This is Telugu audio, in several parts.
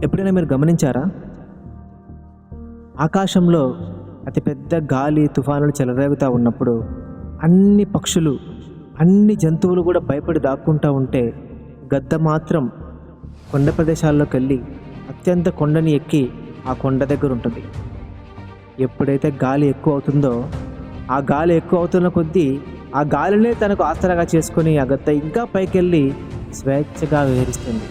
ఎప్పుడైనా మీరు గమనించారా? ఆకాశంలో అతిపెద్ద గాలి తుఫానులు చెలరేగుతూ ఉన్నప్పుడు అన్ని పక్షులు, అన్ని జంతువులు కూడా భయపడి దాక్కుంటూ ఉంటే గద్ద మాత్రం కొండ ప్రదేశాల్లోకి వెళ్ళి అత్యంత కొండని ఎక్కి ఆ కొండ దగ్గర ఉంటుంది. ఎప్పుడైతే గాలి ఎక్కువ అవుతుందో ఆ గాలి ఎక్కువ అవుతున్న కొద్దీ ఆ గాలినే తనకు ఆసరాగా చేసుకొని ఆ గద్ద ఇంకా పైకెళ్ళి స్వేచ్ఛగా విహరిస్తుంది.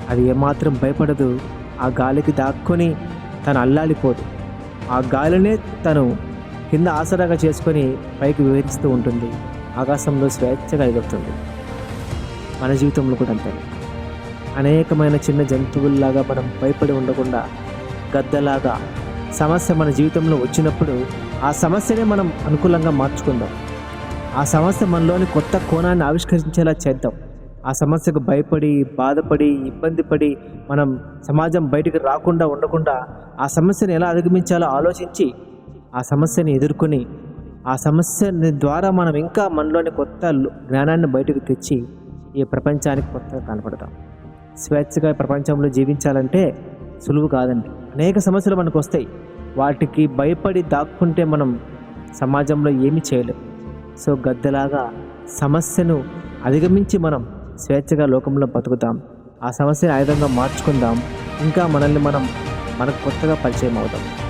అది ఏమాత్రం భయపడదు. ఆ గాలికి దాక్కొని తను అల్లాడిపోదు. ఆ గాలినే తను కింద ఆసరాగా చేసుకొని పైకి విహరిస్తూ ఉంటుంది. ఆకాశంలో స్వేచ్ఛగా ఎగురుతుంది. మన జీవితంలో కూడా అంతే. అనేకమైన చిన్న జంతువుల్లాగా మనం భయపడి ఉండకుండా గద్దలాగా సమస్య మన జీవితంలో వచ్చినప్పుడు ఆ సమస్యనే మనం అనుకూలంగా మార్చుకుందాం. ఆ సమస్య మనలోని కొత్త కోణాన్ని ఆవిష్కరించేలా చేద్దాం. ఆ సమస్యకు భయపడి, బాధపడి, ఇబ్బంది పడి మనం సమాజం బయటికి రాకుండా ఉండకుండా ఆ సమస్యను ఎలా అధిగమించాలో ఆలోచించి ఆ సమస్యని ఎదుర్కొని ఆ సమస్యని ద్వారా మనం ఇంకా మనలోని కొత్త జ్ఞానాన్ని బయటకు తెచ్చి ఈ ప్రపంచానికి కొత్తగా కనపడతాం. స్వేచ్ఛగా ప్రపంచంలో జీవించాలంటే సులువు కాదండి. అనేక సమస్యలు మనకు వస్తాయి. వాటికి భయపడి దాక్కుంటే మనం సమాజంలో ఏమీ చేయలేం. సో గద్దలాగా సమస్యను అధిగమించి మనం స్వేచ్ఛగా లోకంలో బతుకుతాం. ఆ సమస్యను ఆయుధంగా మార్చుకుందాం. ఇంకా మనకు కొత్తగా పరిచయం అవుతాం.